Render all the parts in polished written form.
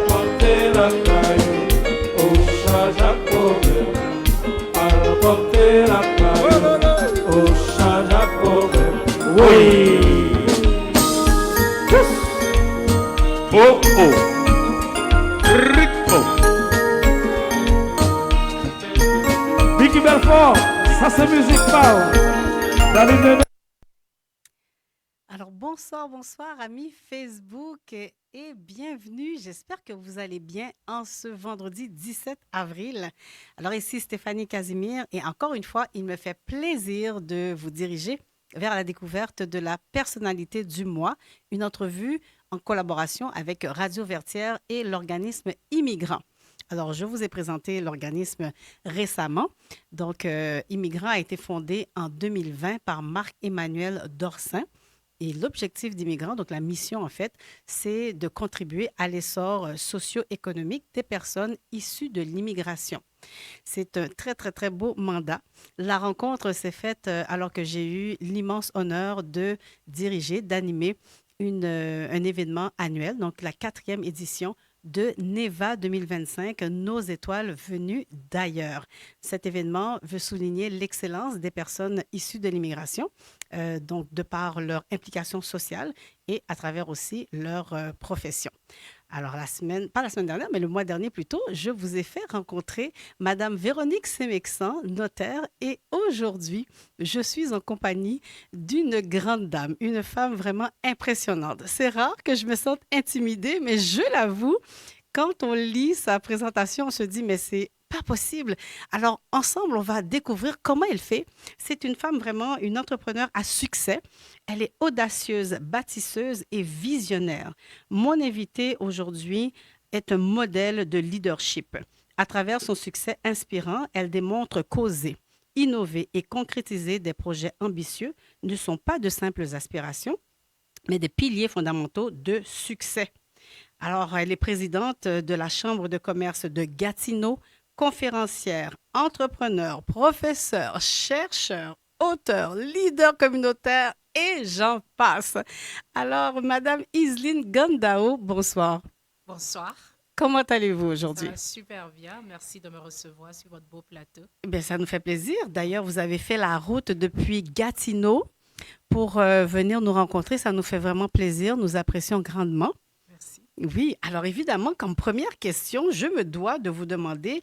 porter la caillou, Ocha Jacob, al porter la caillou, Ocha Jacob. Oui. Oh oh. Rico. Vicky Belfort, ça c'est musique parle. Alors bonsoir amis Facebook et bienvenue. J'espère que vous allez bien en ce vendredi 17 avril. Alors ici Stéphanie Casimir et encore une fois, il me fait plaisir de vous diriger vers la découverte de la personnalité du mois, une entrevue en collaboration avec Radio Vertière et l'organisme Immigrant. Alors, je vous ai présenté l'organisme récemment. Donc, Immigrant a été fondé en 2020 par Marc-Emmanuel Dorsin. Et l'objectif d'Immigrant, donc la mission en fait, c'est de contribuer à l'essor socio-économique des personnes issues de l'immigration. C'est un très, très, très beau mandat. La rencontre s'est faite alors que j'ai eu l'immense honneur de diriger, d'animer un événement annuel, donc la 4e édition de NEVA 2025, Nos étoiles venues d'ailleurs. Cet événement veut souligner l'excellence des personnes issues de l'immigration, donc de par leur implication sociale et à travers aussi leur profession. Alors, pas la semaine dernière, mais le mois dernier plutôt, je vous ai fait rencontrer Madame Véronique Sémexan, notaire, et aujourd'hui, je suis en compagnie d'une grande dame, une femme vraiment impressionnante. C'est rare que je me sente intimidée, mais je l'avoue, quand on lit sa présentation, on se dit, mais c'est pas possible. Alors, ensemble, on va découvrir comment elle fait. C'est une femme vraiment, une entrepreneure à succès. Elle est audacieuse, bâtisseuse et visionnaire. Mon invitée aujourd'hui est un modèle de leadership. À travers son succès inspirant, elle démontre qu'oser, innover et concrétiser des projets ambitieux ne sont pas de simples aspirations, mais des piliers fondamentaux de succès. Alors, elle est présidente de la Chambre de commerce de Gatineau, conférencière, entrepreneur, professeur, chercheur, auteur, leader communautaire et j'en passe. Alors, Madame Iseline Gandao, bonsoir. Bonsoir. Comment allez-vous Ça aujourd'hui? va super bien. Merci de me recevoir sur votre beau plateau. Bien, ça nous fait plaisir. D'ailleurs, vous avez fait la route depuis Gatineau pour venir nous rencontrer. Ça nous fait vraiment plaisir. Nous apprécions grandement. Merci. Oui, alors évidemment, comme première question, je me dois de vous demander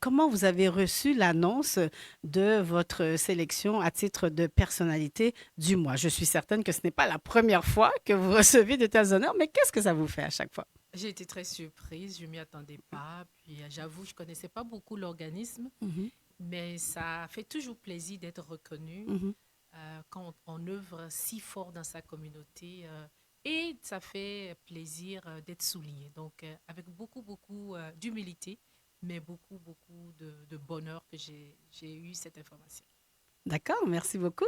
comment vous avez reçu l'annonce de votre sélection à titre de personnalité du mois. Je suis certaine que ce n'est pas la première fois que vous recevez de tels honneurs, mais qu'est-ce que ça vous fait à chaque fois? J'ai été très surprise. Je ne m'y attendais pas. Puis j'avoue, je ne connaissais pas beaucoup l'organisme, Mhm, mais ça fait toujours plaisir d'être reconnu mhm. quand on œuvre si fort dans sa communauté. Et ça fait plaisir d'être souligné. Donc, avec beaucoup d'humilité, mais beaucoup de bonheur que j'ai eu cette information. D'accord, merci beaucoup.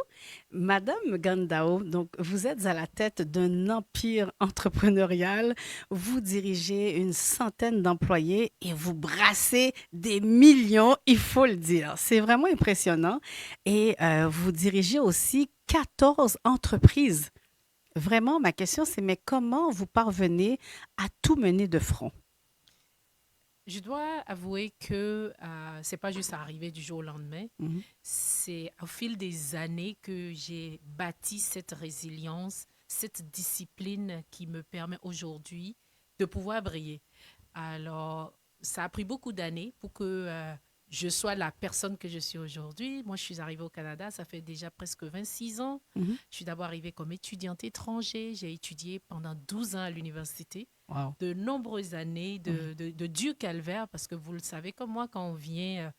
Madame Gandao, donc vous êtes à la tête d'un empire entrepreneurial, vous dirigez une centaine d'employés et vous brassez des millions, il faut le dire. C'est vraiment impressionnant. Et vous dirigez aussi 14 entreprises. Vraiment, ma question, c'est mais comment vous parvenez à tout mener de front? Je dois avouer que c'est pas juste arrivé du jour au lendemain. Mhm. C'est au fil des années que j'ai bâti cette résilience, cette discipline qui me permet aujourd'hui de pouvoir briller. Alors, ça a pris beaucoup d'années pour que je sois la personne que je suis aujourd'hui. Moi, je suis arrivée au Canada, ça fait déjà presque 26 ans. Mhm. Je suis d'abord arrivée comme étudiante étrangère. J'ai étudié pendant 12 ans à l'université, Wow. de nombreuses années Mhm. de dur calvaire, parce que vous le savez comme moi, quand on vient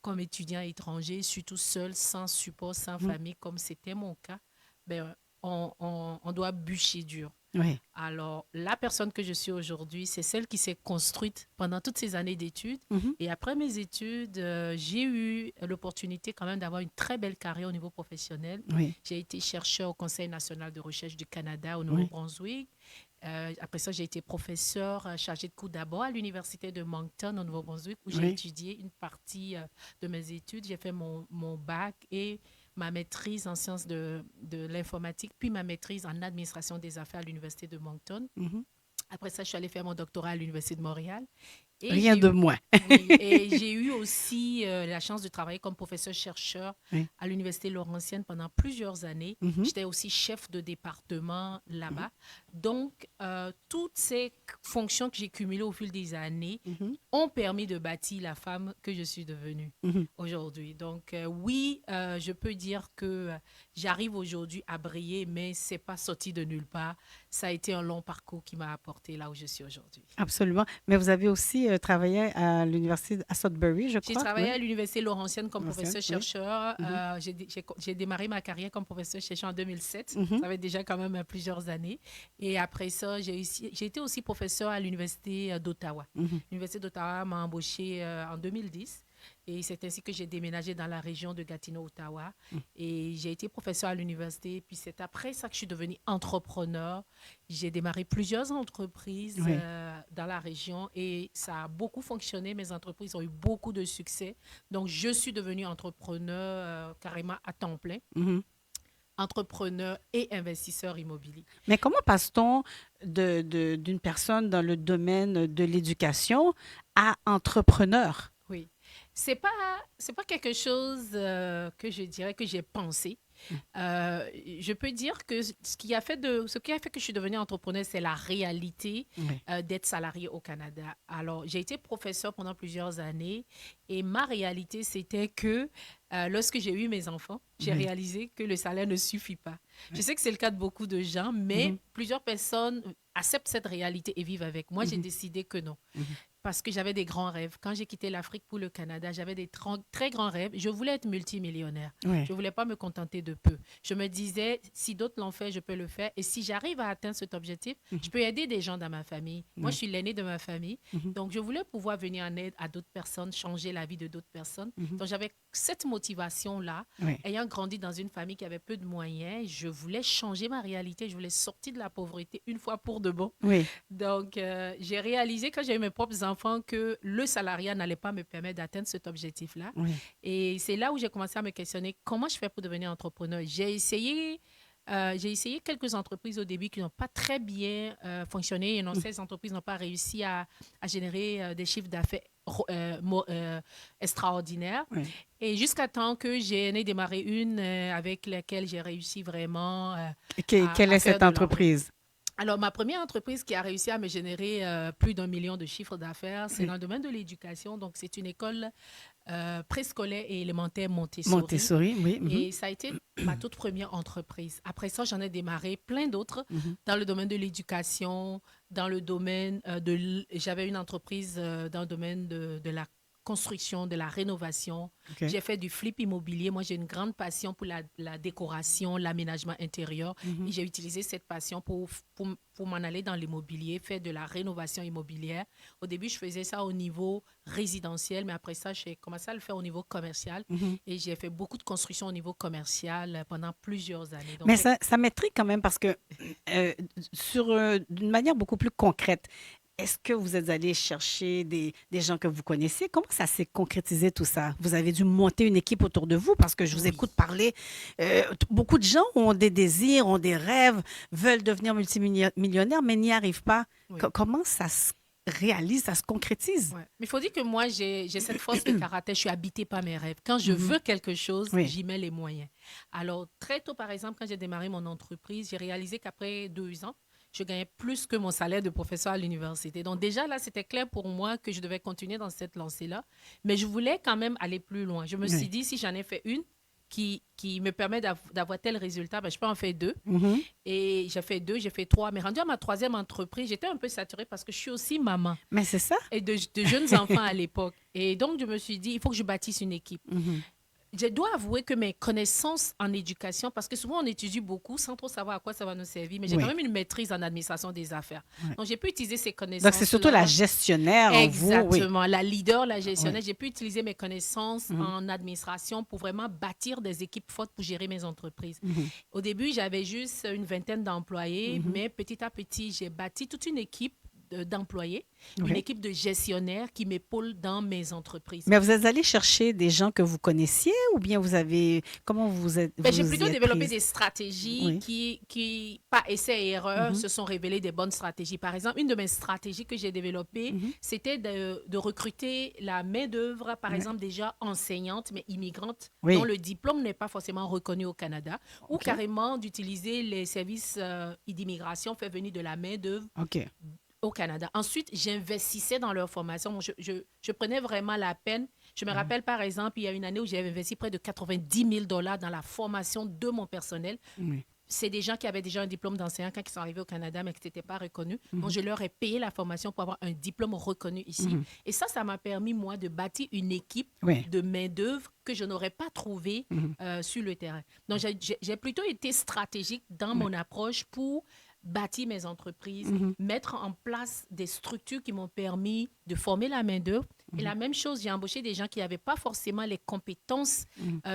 comme étudiant étranger, surtout seul, sans support, sans Mhm. famille, comme c'était mon cas, ben, on doit bûcher dur. Oui. Alors, la personne que je suis aujourd'hui, c'est celle qui s'est construite pendant toutes ces années d'études. Mhm. Et après mes études, j'ai eu l'opportunité quand même d'avoir une très belle carrière au niveau professionnel. Oui. J'ai été chercheur au Conseil national de recherche du Canada au Oui. Nouveau-Brunswick. Après ça, j'ai été professeur chargé de cours d'abord à l'Université de Moncton au Nouveau-Brunswick où j'ai Oui. étudié une partie de mes études. J'ai fait mon bac et ma maîtrise en sciences de l'informatique, puis ma maîtrise en administration des affaires à l'Université de Moncton. Mhm. Après ça, je suis allée faire mon doctorat à l'Université de Montréal. Et Rien j'ai de eu- moins. oui, et j'ai eu aussi la chance de travailler comme professeur-chercheur Oui. à l'Université Laurentienne pendant plusieurs années. Mhm. J'étais aussi chef de département là-bas. Donc, toutes ces fonctions que j'ai cumulées au fil des années Mhm. ont permis de bâtir la femme que je suis devenue Mhm. aujourd'hui. Donc, oui, je peux dire que j'arrive aujourd'hui à briller, mais c'est pas sorti de nulle part. Ça a été un long parcours qui m'a apporté là où je suis aujourd'hui. Absolument. Mais vous avez aussi travaillé à l'université à Sudbury, je J'ai crois. travaillé Oui. à l'Université Laurentienne comme Laurentienne, oui. professeur-chercheur. Mhm. J'ai démarré ma carrière comme professeur-chercheur en 2007. Mhm. Ça fait déjà quand même plusieurs années. Et après ça, j'ai été aussi professeur à l'Université d'Ottawa. Mhm. L'Université d'Ottawa m'a embauché en 2010. Et c'est ainsi que j'ai déménagé dans la région de Gatineau, Ottawa. Et j'ai été professeur à l'université. Puis c'est après ça que je suis devenue entrepreneur. J'ai démarré plusieurs entreprises Oui. dans la région et ça a beaucoup fonctionné. Mes entreprises ont eu beaucoup de succès. Donc, je suis devenue entrepreneur carrément à temps plein, Mhm. entrepreneur et investisseur immobilier. Mais comment passe-t-on d'une personne dans le domaine de l'éducation à entrepreneur? Oui. C'est pas quelque chose que je dirais que j'ai pensé. Je peux dire que ce qui a fait que je suis devenue entrepreneur, c'est la réalité Oui. d'être salarié au Canada. Alors, j'ai été professeur pendant plusieurs années et ma réalité, c'était que lorsque j'ai eu mes enfants, j'ai Oui. réalisé que le salaire ne suffit pas. Je sais que c'est le cas de beaucoup de gens, mais Mhm. plusieurs personnes acceptent cette réalité et vivent avec. Moi, j'ai Mhm. décidé que non. Mhm. Parce que j'avais des grands rêves. Quand j'ai quitté l'Afrique pour le Canada, j'avais des très grands rêves. Je voulais être multimillionnaire. Oui. Je ne voulais pas me contenter de peu. Je me disais, si d'autres l'ont fait, je peux le faire. Et si j'arrive à atteindre cet objectif, je peux aider des gens dans ma famille. Moi, Oui. je suis l'aîné de ma famille. Mhm. Donc, je voulais pouvoir venir en aide à d'autres personnes, changer la vie de d'autres personnes. Mhm. Donc, j'avais cette motivation-là. Oui. Ayant grandi dans une famille qui avait peu de moyens, je voulais changer ma réalité. Je voulais sortir de la pauvreté une fois pour de bon. Oui. Donc, j'ai réalisé quand j'ai eu mes propres enfants que le salariat n'allait pas me permettre d'atteindre cet objectif-là. Oui. Et c'est là où j'ai commencé à me questionner comment je fais pour devenir entrepreneur. J'ai essayé quelques entreprises au début qui n'ont pas très bien fonctionné. Et non, ces entreprises n'ont pas réussi à générer des chiffres d'affaires extraordinaires. Oui. Et jusqu'à temps que j'en ai démarré une avec laquelle j'ai réussi vraiment Quelle à est faire cette de l'argent. entreprise? Alors, ma première entreprise qui a réussi à me générer plus d'1 million de chiffres d'affaires, c'est Oui. dans le domaine de l'éducation. Donc, c'est une école préscolaire et élémentaire Montessori. Montessori, oui. Mhm. Et ça a été ma toute première entreprise. Après ça, j'en ai démarré plein d'autres Mhm. dans le domaine de l'éducation, dans le domaine j'avais une entreprise dans le domaine de la construction, de la rénovation. OK. J'ai fait du flip immobilier. Moi, j'ai une grande passion pour la décoration, l'aménagement intérieur. Mhm. Et j'ai utilisé cette passion pour m'en aller dans l'immobilier, faire de la rénovation immobilière. Au début, je faisais ça au niveau résidentiel, mais après ça, j'ai commencé à le faire au niveau commercial. Mhm. Et j'ai fait beaucoup de construction au niveau commercial pendant plusieurs années. Donc, Mais ça m'intrigue quand même parce que, d'une manière beaucoup plus concrète, est-ce que vous êtes allé chercher des gens que vous connaissez? Comment ça s'est concrétisé tout ça? Vous avez dû monter une équipe autour de vous parce que je vous Oui. écoute parler. Beaucoup de gens ont des désirs, ont des rêves, veulent devenir multimillionnaires, mais n'y arrivent pas. Oui. Comment ça se réalise, ça se concrétise? ouais. Mais il faut dire que moi, j'ai cette force de caractère. Je suis habitée par mes rêves. Quand je veux quelque chose, Oui. j'y mets les moyens. Alors, très tôt, par exemple, quand j'ai démarré mon entreprise, j'ai réalisé qu'après 2 ans, je gagnais plus que mon salaire de professeur à l'université. Donc déjà, là, c'était clair pour moi que je devais continuer dans cette lancée-là. Mais je voulais quand même aller plus loin. Je me Oui. suis dit, si j'en ai fait une qui me permet d'avoir tel résultat, ben, je peux en faire 2. Mhm. Et j'ai fait 2, j'ai fait 3. Mais rendu à ma 3e entreprise, j'étais un peu saturée parce que je suis aussi maman Mais c'est ça. et de jeunes enfants à l'époque. Et donc, je me suis dit, il faut que je bâtisse une équipe. Mhm. Je dois avouer que mes connaissances en éducation, parce que souvent on étudie beaucoup sans trop savoir à quoi ça va nous servir, mais j'ai Oui. quand même une maîtrise en administration des affaires. Oui. Donc j'ai pu utiliser ces connaissances. Donc, c'est surtout la gestionnaire en vous. Oui. Exactement, la leader, la gestionnaire. Oui. J'ai pu utiliser mes connaissances en administration pour vraiment bâtir des équipes fortes pour gérer mes entreprises. Mhm. Au début, j'avais juste une vingtaine d'employés, mais petit à petit, j'ai bâti toute une équipe d'employés, Oui. une équipe de gestionnaires qui m'épaulent dans mes entreprises. Mais vous êtes allé chercher des gens que vous connaissiez ou bien comment J'ai vous plutôt y êtes développé prise? des stratégies Oui. qui, par essai et erreur, Mhm. se sont révélées des bonnes stratégies. Par exemple, une de mes stratégies que j'ai développées, Mhm. c'était de recruter la main-d'œuvre, par Oui. exemple, déjà enseignante, mais immigrante, Oui. dont le diplôme n'est pas forcément reconnu au Canada, ou OK. carrément d'utiliser les services d'immigration, faire venir de la main-d'œuvre OK. au Canada. Ensuite, j'investissais dans leur formation. Bon, je prenais vraiment la peine. Je me rappelle, par exemple, il y a une année où j'avais investi près de 90 000 $ dans la formation de mon personnel. Oui. C'est des gens qui avaient déjà un diplôme d'enseignant quand ils sont arrivés au Canada, mais qui n'étaient pas reconnus. Mhm. Donc, je leur ai payé la formation pour avoir un diplôme reconnu ici. Mhm. Et ça m'a permis, moi, de bâtir une équipe Oui. de main-d'œuvre que je n'aurais pas trouvée Mhm. sur le terrain. Donc, j'ai plutôt été stratégique dans mon approche pour bâtir mes entreprises, Mhm. mettre en place des structures qui m'ont permis de former la main-d'œuvre. Et la même chose, j'ai embauché des gens qui n'avaient pas forcément les compétences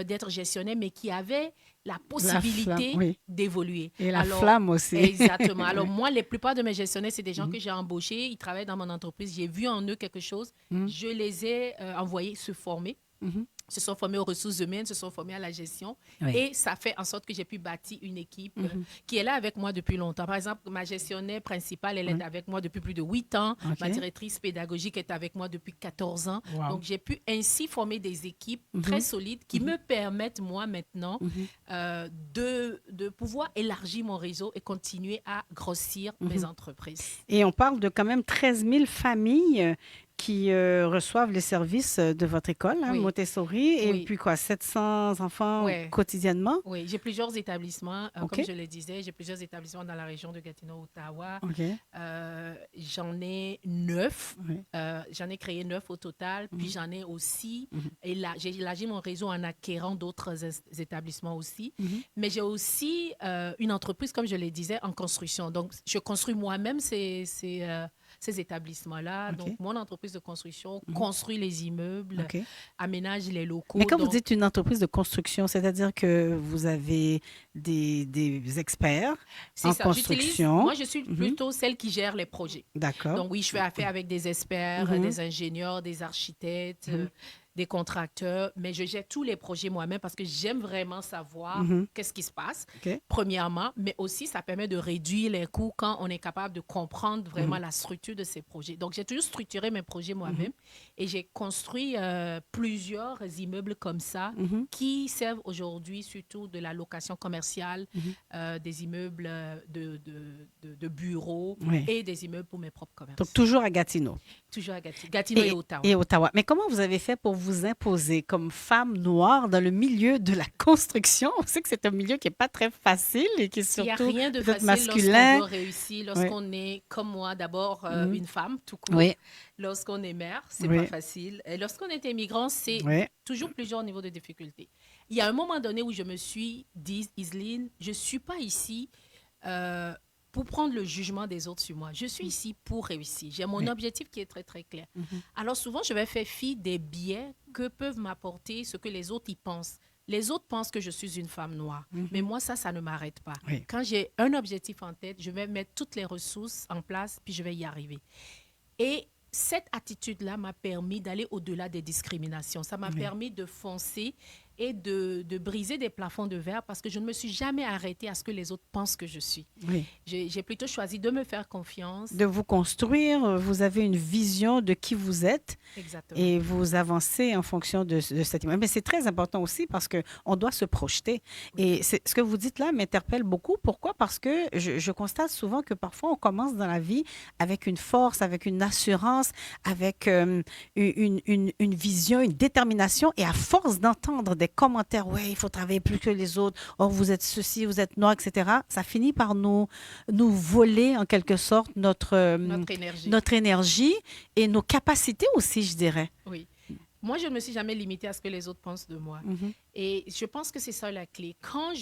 d'être gestionnaires, mais qui avaient la possibilité flamme, oui. d'évoluer. Et la Alors, flamme aussi. Exactement. Alors, moi, la plupart de mes gestionnaires, c'est des gens que j'ai embauchés. Ils travaillent dans mon entreprise. J'ai vu en eux quelque chose. Je les ai envoyés se former. Mhm. Se sont formés aux ressources humaines, se sont formés à la gestion. Oui. Et ça fait en sorte que j'ai pu bâtir une équipe qui est là avec moi depuis longtemps. Par exemple, ma gestionnaire principale, elle est avec moi depuis plus de 8 ans. OK. Ma directrice pédagogique est avec moi depuis 14 ans. Wow. Donc, j'ai pu ainsi former des équipes très solides qui me permettent, moi, maintenant, de pouvoir élargir mon réseau et continuer à grossir mes entreprises. Et on parle de quand même 13 000 familles qui reçoivent les services de votre école, Oui. Montessori, et Oui. puis 700 enfants Ouais. quotidiennement? Oui, j'ai plusieurs établissements. OK. Comme je le disais, j'ai plusieurs établissements dans la région de Gatineau, Ottawa. OK. J'en ai 9. Oui. J'en ai créé 9 au total. Puis j'en ai aussi, j'ai élargi mon réseau en acquérant d'autres établissements aussi. Mais j'ai aussi une entreprise, comme je le disais, en construction. Donc, je construis moi-même ces établissements-là. OK. Donc, mon entreprise de construction construit les immeubles, OK. aménage les locaux. Mais quand vous Donc, dites une entreprise de construction, c'est-à-dire que vous avez des experts c'est en ça. construction. Moi, je suis plutôt celle qui gère les projets. D'accord. Donc oui, je fais affaire avec des experts, des ingénieurs, des architectes, des contracteurs, mais je gère tous les projets moi-même parce que j'aime vraiment savoir qu'est-ce qui se passe, OK. premièrement, mais aussi ça permet de réduire les coûts quand on est capable de comprendre vraiment la structure de ces projets. Donc j'ai toujours structuré mes projets moi-même et j'ai construit plusieurs immeubles comme ça qui servent aujourd'hui surtout de la location commerciale, des immeubles de bureaux Oui. et des immeubles pour mes propres commerces. Donc, toujours à Gatineau. Toujours à Gatineau et Ottawa. Et Ottawa. Mais comment vous avez fait pour vous imposer comme femme noire dans le milieu de la construction? On sait que c'est un milieu qui n'est pas très facile et qui est Il n'y a surtout rien de peut-être facile masculin. lorsqu'on veut réussir, lorsqu'on est comme moi, d'abord une femme tout court. Oui. Lorsqu'on est mère, c'est Oui. pas facile. Et lorsqu'on est immigrant, c'est Oui. toujours plusieurs niveaux de difficulté. Il y a un moment donné où je me suis dit, Iseline, je ne suis pas ici pour prendre le jugement des autres sur moi. Je suis ici pour réussir. J'ai mon objectif qui est très, très clair. Alors souvent, je vais faire fi des biais que peuvent m'apporter ce que les autres y pensent. Les autres pensent que je suis une femme noire. Mais moi, ça ne m'arrête pas. Oui. Quand j'ai un objectif en tête, je vais mettre toutes les ressources en place, puis je vais y arriver. Et cette attitude-là m'a permis d'aller au-delà des discriminations. Ça m'a permis de foncer et de briser des plafonds de verre parce que je ne me suis jamais arrêtée à ce que les autres pensent que je suis. Oui. J'ai plutôt choisi de me faire confiance. De vous construire, vous avez une vision de qui vous êtes Exactement. et vous avancez en fonction de cette image. Mais c'est très important aussi parce qu'on doit se projeter. Et ce que vous dites là m'interpelle beaucoup. Pourquoi? Parce que je constate souvent que parfois on commence dans la vie avec une force, avec une assurance, avec une vision, une détermination. Et à force d'entendre des commentaires, ouais, il faut travailler plus que les autres, oh, vous êtes ceci, vous êtes noir, etc., ça finit par nous voler en quelque sorte notre énergie. notre énergie et nos capacités aussi, je dirais. Oui. Moi, je ne me suis jamais limitée à ce que les autres pensent de moi. Et je pense que c'est ça la clé. Quand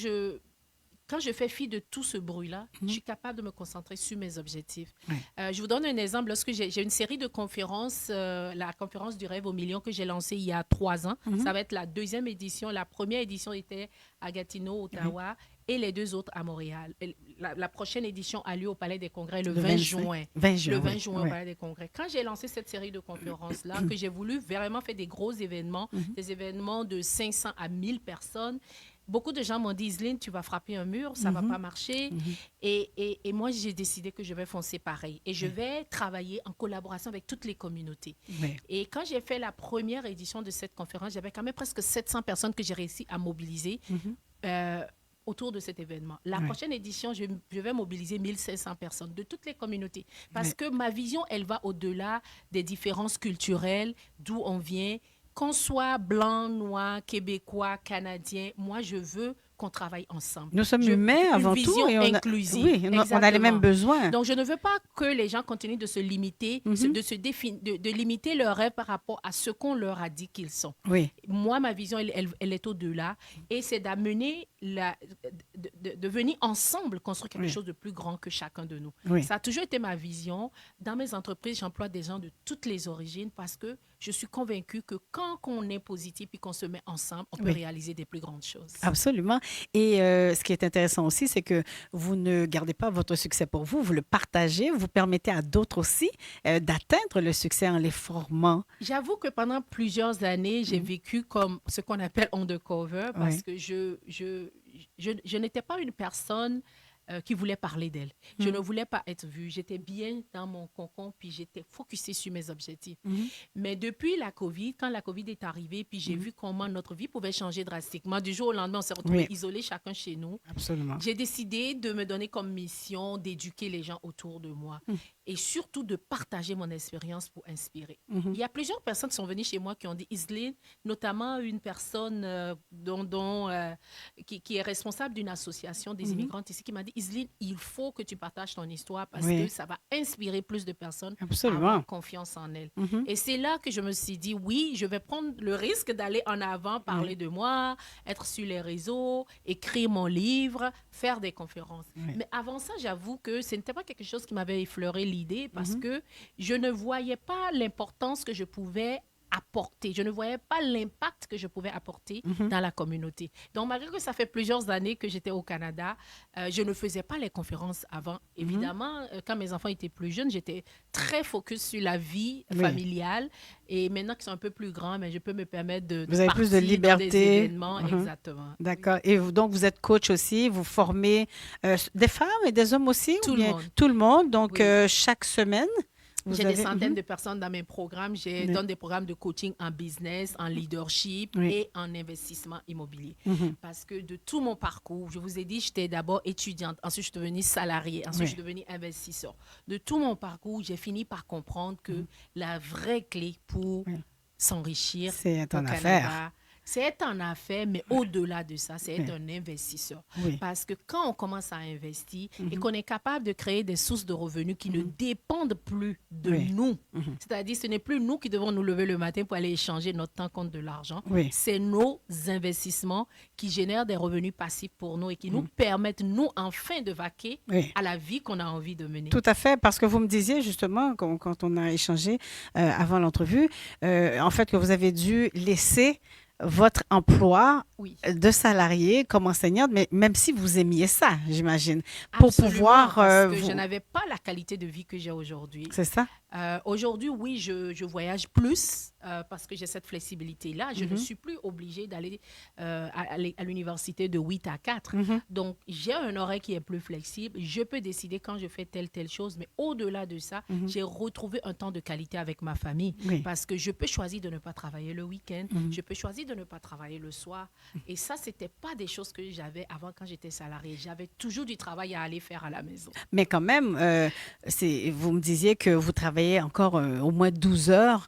je fais fi de tout ce bruit-là, je suis capable de me concentrer sur mes objectifs. Je vous donne un exemple. Lorsque j'ai une série de conférences, la conférence du rêve au million que j'ai lancée il y a 3 ans, ça va être la 2e édition. La première édition était à Gatineau, Ottawa. et les 2 autres à Montréal. Et la prochaine édition a lieu au Palais des Congrès le Le 20 25. juin. 20 juin, Le 20 oui, juin au oui. Palais des Congrès. Quand j'ai lancé cette série de conférences-là, que j'ai voulu vraiment faire des gros événements, des événements de 500 à 1000 personnes, beaucoup de gens m'ont dit, Iseline, tu vas frapper un mur, ça ne va pas marcher. Et moi, j'ai décidé que je vais foncer pareil. Et je vais travailler en collaboration avec toutes les communautés. Oui. Et quand j'ai fait la première édition de cette conférence, j'avais quand même presque 700 personnes que j'ai réussi à mobiliser autour de cet événement. La Ouais. prochaine édition, je vais mobiliser 1500 personnes de toutes les communautés. Parce Ouais. que ma vision, elle va au-delà des différences culturelles, d'où on vient. Qu'on soit blanc, noir, québécois, canadien, moi, je veux qu'on travaille ensemble. Nous sommes Je- humains une avant vision tout. Et inclusive. Oui, on a les mêmes Exactement. besoins. Donc, je ne veux pas que les gens continuent de se limiter, de limiter leur rêve par rapport à ce qu'on leur a dit qu'ils sont. Oui. Moi, ma vision, elle est au-delà. Et c'est d'amener, de venir ensemble construire quelque chose de plus grand que chacun de nous. Oui. Ça a toujours été ma vision. Dans mes entreprises, j'emploie des gens de toutes les origines parce que je suis convaincue que quand on est positif et qu'on se met ensemble, on peut réaliser des plus grandes choses. Absolument. Et ce qui est intéressant aussi, c'est que vous ne gardez pas votre succès pour vous, vous le partagez, vous permettez à d'autres aussi d'atteindre le succès en les formant. J'avoue que pendant plusieurs années, j'ai vécu comme ce qu'on appelle undercover parce que je n'étais pas une personne qui voulait parler d'elle. Je ne voulais pas être vue. J'étais bien dans mon cocon, puis j'étais focusée sur mes objectifs. Mais depuis la COVID, quand la COVID est arrivée, puis j'ai vu comment notre vie pouvait changer drastiquement, du jour au lendemain, on s'est retrouvés isolés chacun chez nous. Absolument. J'ai décidé de me donner comme mission d'éduquer les gens autour de moi et surtout de partager mon expérience pour inspirer. Il y a plusieurs personnes qui sont venues chez moi qui ont dit, Iseline, notamment une personne qui est responsable d'une association des immigrantes ici, qui m'a dit, Iseline, il faut que tu partages ton histoire parce que ça va inspirer plus de personnes à avoir confiance en elles. Et c'est là que je me suis dit, oui, je vais prendre le risque d'aller en avant, parler de moi, être sur les réseaux, écrire mon livre, faire des conférences. Mais avant ça, j'avoue que ce n'était pas quelque chose qui m'avait effleuré l'idée parce que je ne voyais pas l'importance que je pouvais apporter. Je ne voyais pas l'impact que je pouvais apporter dans la communauté. Donc, malgré que ça fait plusieurs années que j'étais au Canada, je ne faisais pas les conférences avant. Évidemment, quand mes enfants étaient plus jeunes, j'étais très focus sur la vie familiale. Et maintenant qu'ils sont un peu plus grands, mais je peux me permettre de vous avez partir plus de liberté. dans des événements. Exactement. D'accord. Et donc, vous êtes coach aussi, vous formez des femmes et des hommes aussi? Tout le monde. Tout le monde. Donc, chaque semaine? J'ai des centaines de personnes dans mes programmes. Je donne des programmes de coaching en business, en leadership et en investissement immobilier. Parce que de tout mon parcours, je vous ai dit, j'étais d'abord étudiante, ensuite je suis devenue salariée, ensuite je suis devenue investisseur. De tout mon parcours, j'ai fini par comprendre que la vraie clé pour s'enrichir c'est en au affaires. Canada, c'est être en affaires, mais au-delà de ça, c'est être un investisseur. Parce que quand on commence à investir et qu'on est capable de créer des sources de revenus qui ne dépendent plus de nous, c'est-à-dire ce n'est plus nous qui devons nous lever le matin pour aller échanger notre temps contre de l'argent, c'est nos investissements qui génèrent des revenus passifs pour nous et qui nous permettent, nous, enfin, de vaquer à la vie qu'on a envie de mener. Tout à fait, parce que vous me disiez justement, quand on a échangé avant l'entrevue, en fait, que vous avez dû laisser votre emploi de salarié comme enseignante, mais même si vous aimiez ça, j'imagine, pour Absolument, pouvoir... parce que je n'avais pas la qualité de vie que j'ai aujourd'hui. C'est ça? Aujourd'hui, oui, je voyage plus parce que j'ai cette flexibilité-là. Je ne suis plus obligée d'aller à l'université de 8 à 4. Donc, j'ai un horaire qui est plus flexible. Je peux décider quand je fais telle chose, mais au-delà de ça, j'ai retrouvé un temps de qualité avec ma famille parce que je peux choisir de ne pas travailler le week-end. Je peux choisir de ne pas travailler le soir. Et ça, ce n'était pas des choses que j'avais avant quand j'étais salariée. J'avais toujours du travail à aller faire à la maison. Mais quand même, vous me disiez que vous travaillez encore au moins 12 heures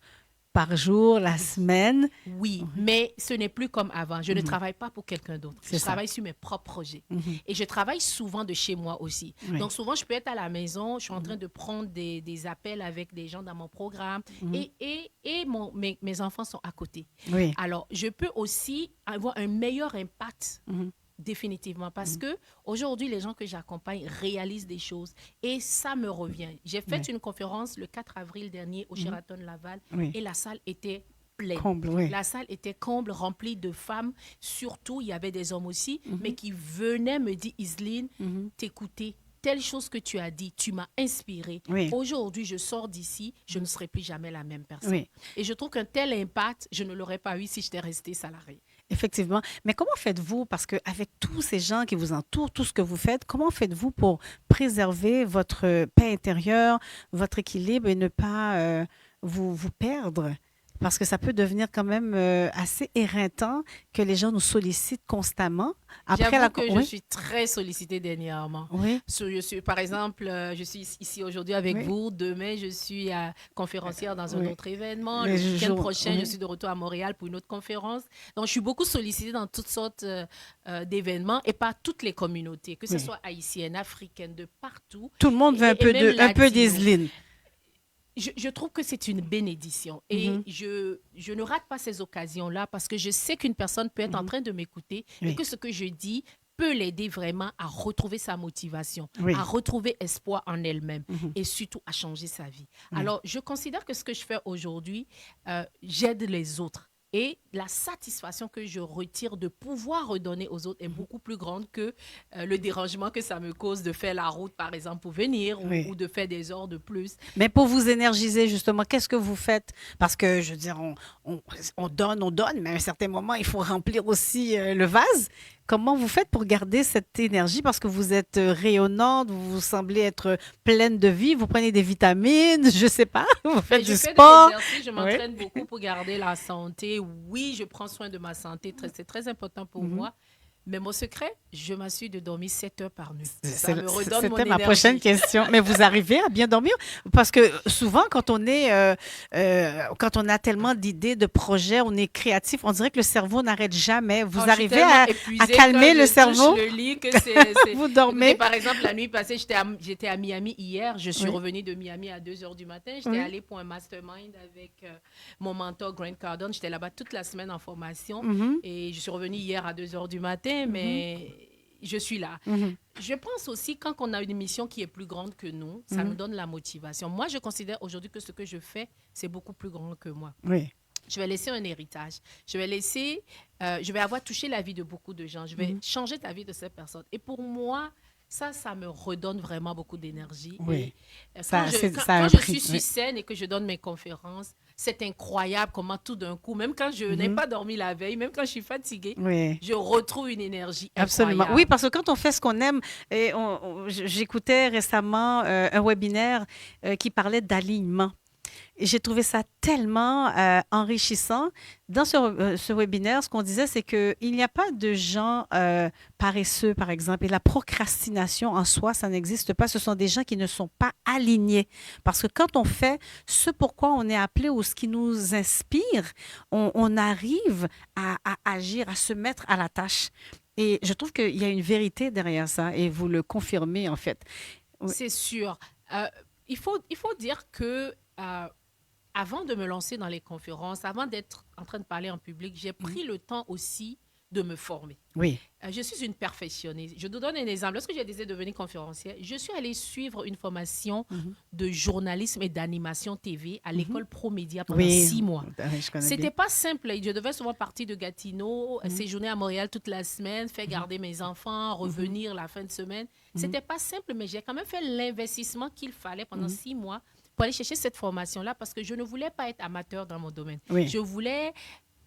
par jour, la semaine. Oui, mais ce n'est plus comme avant. Je ne travaille pas pour quelqu'un d'autre. Je travaille sur mes propres projets. Et je travaille souvent de chez moi aussi. Donc, souvent, je peux être à la maison, je suis en train de prendre des appels avec des gens dans mon programme et mes enfants sont à côté. Alors, je peux aussi avoir un meilleur impact définitivement, parce que aujourd'hui, les gens que j'accompagne réalisent des choses et ça me revient. J'ai fait une conférence le 4 avril dernier au Sheraton Laval et la salle était pleine. Comble, oui. La salle était comble, remplie de femmes. Surtout, il y avait des hommes aussi, Mhm. mais qui venaient me dire, Iseline, Mhm. t'écouter. Telle chose que tu as dit, tu m'as inspirée. Oui. Aujourd'hui, je sors d'ici, je ne serai plus jamais la même personne. Oui. Et je trouve qu'un tel impact, je ne l'aurais pas eu si j'étais restée salariée. Effectivement. Mais comment faites-vous, parce qu'avec tous ces gens qui vous entourent, tout ce que vous faites, comment faites-vous pour préserver votre paix intérieure, votre équilibre et ne pas vous perdre? Parce que ça peut devenir quand même assez éreintant que les gens nous sollicitent constamment. J'avoue que je Oui, suis très sollicitée dernièrement. oui, Par exemple, je suis ici aujourd'hui avec Oui. vous. Demain, je suis conférencière dans un Oui. autre événement. Les Le week-end jours- prochain, oui. je suis de retour à Montréal pour une autre conférence. Donc, je suis beaucoup sollicitée dans toutes sortes d'événements et par toutes les communautés, que ce Oui. soit haïtienne, africaine, de partout. Tout le monde veut un Et peu même un peu latino. d'Iseline. Je trouve que c'est une bénédiction et Mhm. je ne rate pas ces occasions-là parce que je sais qu'une personne peut être en Mhm. train de m'écouter Oui. et que ce que je dis peut l'aider vraiment à retrouver sa motivation, Oui. à retrouver espoir en elle-même Mhm. et surtout à changer sa vie. Oui. Alors, je considère que ce que je fais aujourd'hui, j'aide les autres. Et la satisfaction que je retire de pouvoir redonner aux autres est beaucoup plus grande que le dérangement que ça me cause de faire la route, par exemple, pour venir Oui. ou de faire des heures de plus. Mais pour vous énergiser, justement, qu'est-ce que vous faites? Parce que, je veux dire, on donne, mais à un certain moment, il faut remplir aussi le vase. Comment vous faites pour garder cette énergie? Parce que vous êtes rayonnante, vous semblez être pleine de vie, vous prenez des vitamines, je ne sais pas, vous faites Je du fais de sport. l'exercice, je m'entraîne beaucoup pour garder la santé. Oui, je prends soin de ma santé, c'est très important pour Mhm. moi. Mais mon secret, je m'assure de dormir 7 heures par nuit. Ça C'est- me redonne mon C'était ma énergie. prochaine question. Mais vous arrivez à bien dormir? Parce que souvent, quand on a tellement d'idées, de projets, on est créatif, on dirait que le cerveau n'arrête jamais. Vous Oh, je suis arrivez tellement à épuisée calmer quand le je touche cerveau? le lit que Vous Écoutez, dormez? par exemple, la nuit passée, j'étais à Miami hier. Je suis Oui. revenue de Miami à 2 heures du matin. J'étais Oui. allée pour un mastermind avec mon mentor Grant Cardone. J'étais là-bas toute la semaine en formation. Mhm, Et je suis revenue hier à 2 heures du matin, mais je suis là. mhm. Je pense aussi, quand on a une mission qui est plus grande que nous, ça Mhm. nous donne la motivation. Moi, je considère aujourd'hui que ce que je fais, c'est beaucoup plus grand que moi. Oui. Je vais laisser un héritage. Je vais avoir touché la vie de beaucoup de gens. Je vais changer la vie de ces personnes. Et pour moi, ça me redonne vraiment beaucoup d'énergie. Oui. Et, Ça- quand je, c'est- quand- ça a quand un je prix, suis sur oui. scène et que je donne mes conférences, c'est incroyable comment tout d'un coup, même quand je n'ai pas dormi la veille, même quand je suis fatiguée, Oui. je retrouve une énergie Absolument. incroyable. Oui, parce que quand on fait ce qu'on aime, et j'écoutais récemment un webinaire qui parlait d'alignement. Et j'ai trouvé ça tellement enrichissant. Dans ce webinaire, ce qu'on disait, c'est qu'il n'y a pas de gens paresseux, par exemple. Et la procrastination en soi, ça n'existe pas. Ce sont des gens qui ne sont pas alignés. Parce que quand on fait ce pourquoi on est appelé ou ce qui nous inspire, on arrive à agir, à se mettre à la tâche. Et je trouve qu'il y a une vérité derrière ça. Et vous le confirmez, en fait. Oui. C'est sûr. Il faut dire que avant de me lancer dans les conférences, avant d'être en train de parler en public, j'ai pris le temps aussi de me former. Oui. Je suis une perfectionniste. Je vous donne un exemple. Lorsque j'ai décidé de devenir conférencière, je suis allée suivre une formation de journalisme et d'animation TV à l'école ProMédia pendant 6 mois. Oui, je connais C'était bien. pas simple. Je devais souvent partir de Gatineau, séjourner à Montréal toute la semaine, faire garder mes enfants, revenir la fin de semaine. C'était pas simple, mais j'ai quand même fait l'investissement qu'il fallait pendant 6 mois pour aller chercher cette formation-là parce que je ne voulais pas être amateur dans mon domaine. Oui. Je voulais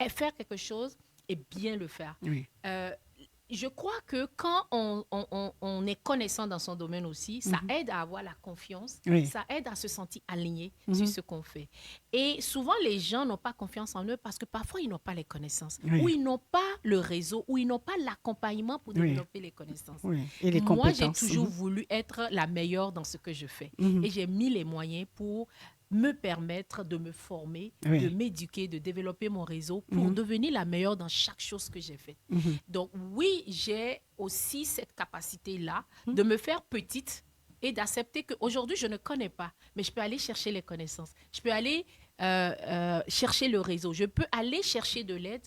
faire quelque chose et bien le faire. Oui. Je crois que quand on est connaissant dans son domaine aussi, ça aide à avoir la confiance, Oui. ça aide à se sentir aligné sur ce qu'on fait. Et souvent, les gens n'ont pas confiance en eux parce que parfois, ils n'ont pas les connaissances, Oui. ou ils n'ont pas le réseau, ou ils n'ont pas l'accompagnement pour Oui. développer les connaissances. Oui. Et les Moi, j'ai compétences. toujours voulu être la meilleure dans ce que je fais. Mhm. Et j'ai mis les moyens pour me permettre de me former, Oui. de m'éduquer, de développer mon réseau pour devenir la meilleure dans chaque chose que j'ai faite. Mhm. Donc oui, j'ai aussi cette capacité-là de me faire petite et d'accepter qu'aujourd'hui, je ne connais pas, mais je peux aller chercher les connaissances. Je peux aller chercher le réseau. Je peux aller chercher de l'aide